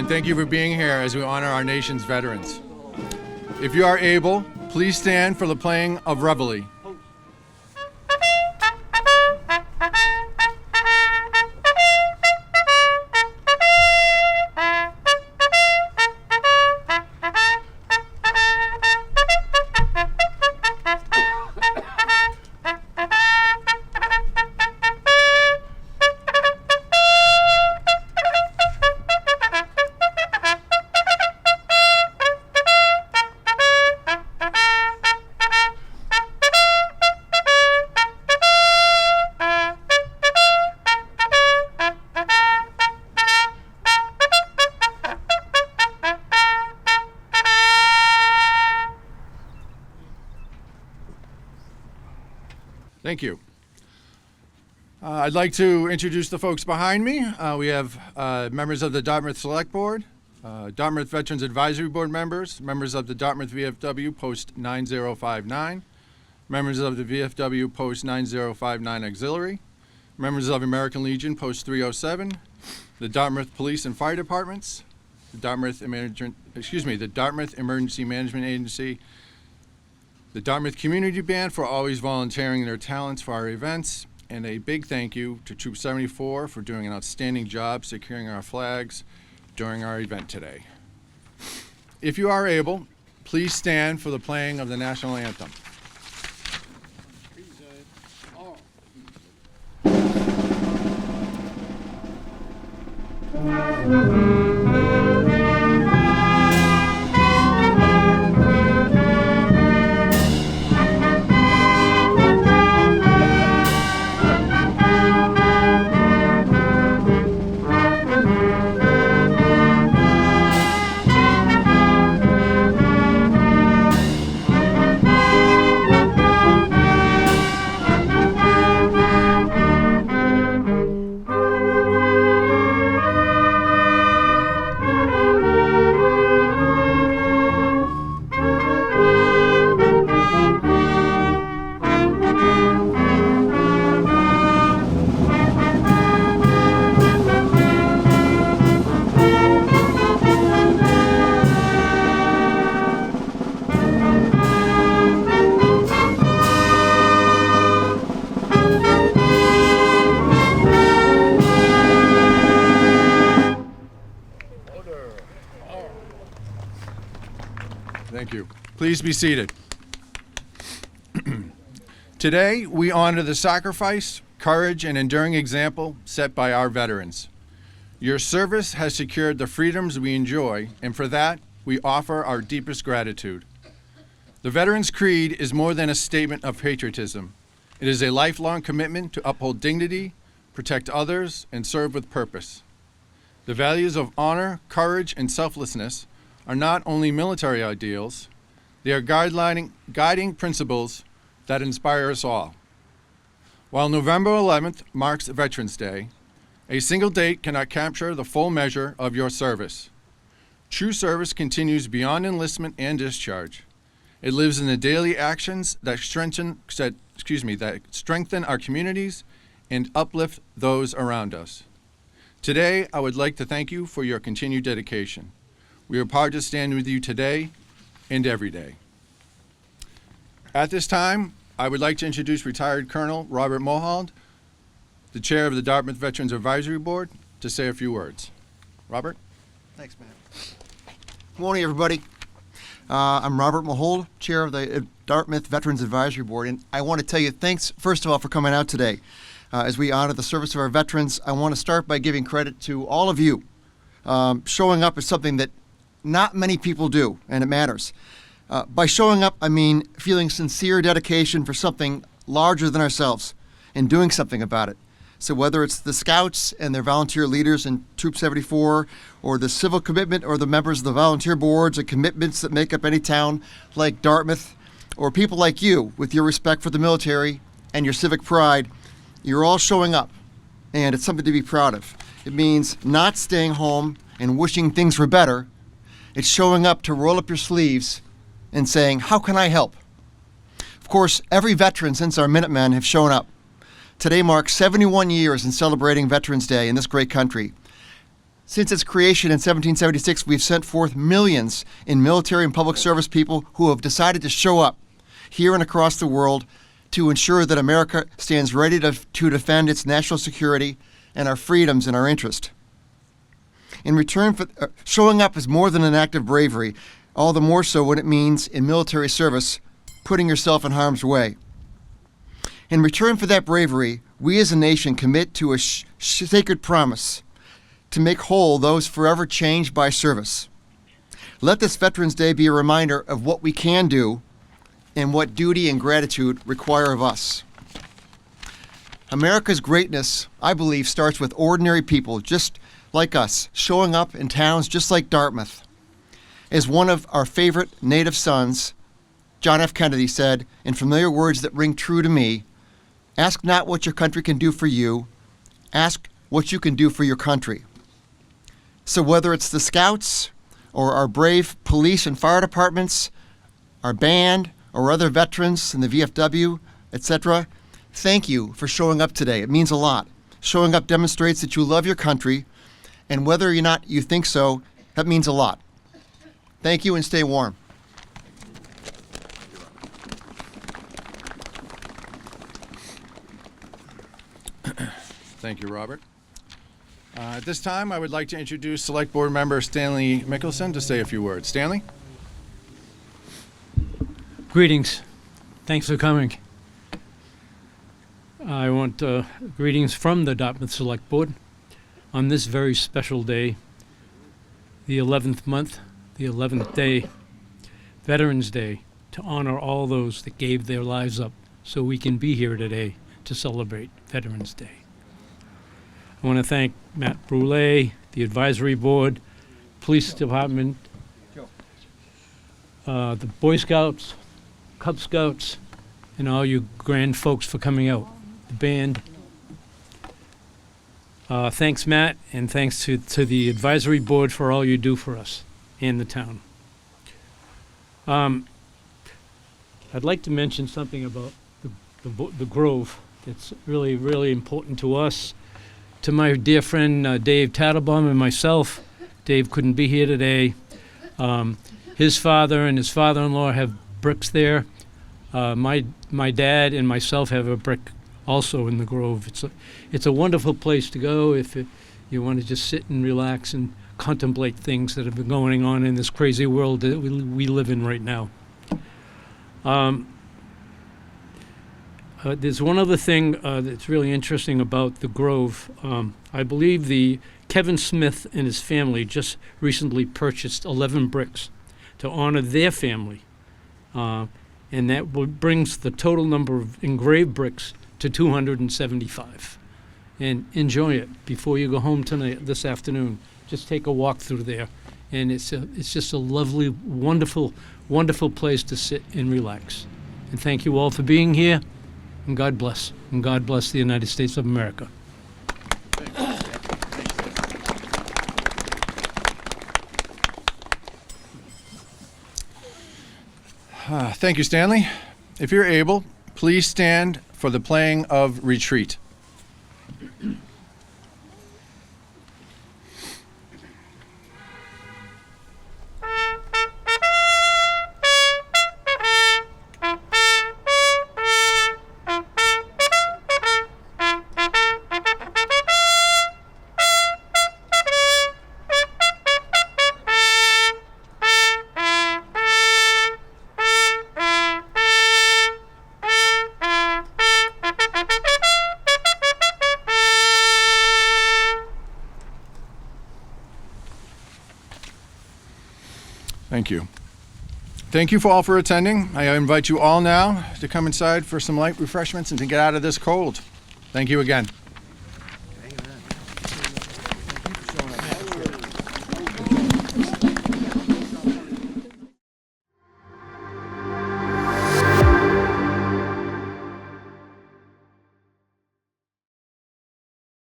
and thank you for being here as we honor our nation's veterans. If you are able, please stand for the playing of Reveille. Thank you. I'd like to introduce the folks behind me. We have members of the Dartmouth Select Board, Dartmouth Veterans Advisory Board members, members of the Dartmouth VFW Post 9059, members of the VFW Post 9059 Auxiliary, members of American Legion Post 307, the Dartmouth Police and Fire Departments, the Dartmouth Emergency Management Agency, the Dartmouth Community Band for always volunteering their talents for our events, and a big thank you to Troop 74 for doing an outstanding job securing our flags during our event today. If you are able, please stand for the playing of the national anthem. Thank you. Please be seated. Today, we honor the sacrifice, courage, and enduring example set by our veterans. Your service has secured the freedoms we enjoy, and for that, we offer our deepest gratitude. The Veterans Creed is more than a statement of patriotism. It is a lifelong commitment to uphold dignity, protect others, and serve with purpose. The values of honor, courage, and selflessness are not only military ideals, they are guiding principles that inspire us all. While November 11th marks Veterans Day, a single date cannot capture the full measure of your service. True service continues beyond enlistment and discharge. It lives in the daily actions that strengthen our communities and uplift those around us. Today, I would like to thank you for your continued dedication. We are proud to stand with you today and every day. At this time, I would like to introduce retired Colonel Robert Mulholland, the chair of the Dartmouth Veterans Advisory Board, to say a few words. Robert? Thanks, Matt. Good morning, everybody. I'm Robert Mulholland, chair of the Dartmouth Veterans Advisory Board, and I want to tell you thanks, first of all, for coming out today. As we honor the service of our veterans, I want to start by giving credit to all of you. Showing up is something that not many people do, and it matters. By showing up, I mean feeling sincere dedication for something larger than ourselves and doing something about it. So whether it's the Scouts and their volunteer leaders in Troop 74, or the civil commitment, or the members of the volunteer boards and commitments that make up any town like Dartmouth, or people like you with your respect for the military and your civic pride, you're all showing up, and it's something to be proud of. It means not staying home and wishing things were better. It's showing up to roll up your sleeves and saying, how can I help? Of course, every veteran since our Minutemen have shown up. Today marks 71 years in celebrating Veterans Day in this great country. Since its creation in 1776, we've sent forth millions in military and public service people who have decided to show up here and across the world to ensure that America stands ready to defend its national security and our freedoms and our interest. In return for showing up is more than an act of bravery, all the more so when it means in military service putting yourself in harm's way. In return for that bravery, we as a nation commit to a sacred promise to make whole those forever changed by service. Let this Veterans Day be a reminder of what we can do and what duty and gratitude require of us. America's greatness, I believe, starts with ordinary people just like us, showing up in towns just like Dartmouth. As one of our favorite native sons, John F. Kennedy, said, in familiar words that ring true to me, "Ask not what your country can do for you, ask what you can do for your country." So whether it's the Scouts or our brave police and fire departments, our band or other veterans in the VFW, etc., thank you for showing up today. It means a lot. Showing up demonstrates that you love your country, and whether or not you think so, that means a lot. Thank you and stay warm. Thank you, Robert. At this time, I would like to introduce Select Board Member Stanley Mickelson to say a few words. Stanley? Greetings. Thanks for coming. I want greetings from the Dartmouth Select Board on this very special day, the 11th month, the 11th day, Veterans Day, to honor all those that gave their lives up so we can be here today to celebrate Veterans Day. I want to thank Matt Brule, the advisory board, police department, the Boy Scouts, Cub Scouts, and all you grand folks for coming out, the band. Thanks, Matt, and thanks to the advisory board for all you do for us and the town. I'd like to mention something about the Grove that's really, really important to us. To my dear friend Dave Tattlebaum and myself, Dave couldn't be here today. His father and his father-in-law have bricks there. My dad and myself have a brick also in the Grove. It's a wonderful place to go if you want to just sit and relax and contemplate things that have been going on in this crazy world that we live in right now. There's one other thing that's really interesting about the Grove. I believe Kevin Smith and his family just recently purchased 11 bricks to honor their family. And that brings the total number of engraved bricks to 275. And enjoy it before you go home this afternoon. Just take a walk through there. And it's just a lovely, wonderful, wonderful place to sit and relax. And thank you all for being here. And God bless. And God bless the United States of America. Thank you, Stanley. If you're able, please stand for the playing of Retreat. Thank you. Thank you for all for attending. I invite you all now to come inside for some light refreshments and to get out of this cold. Thank you again.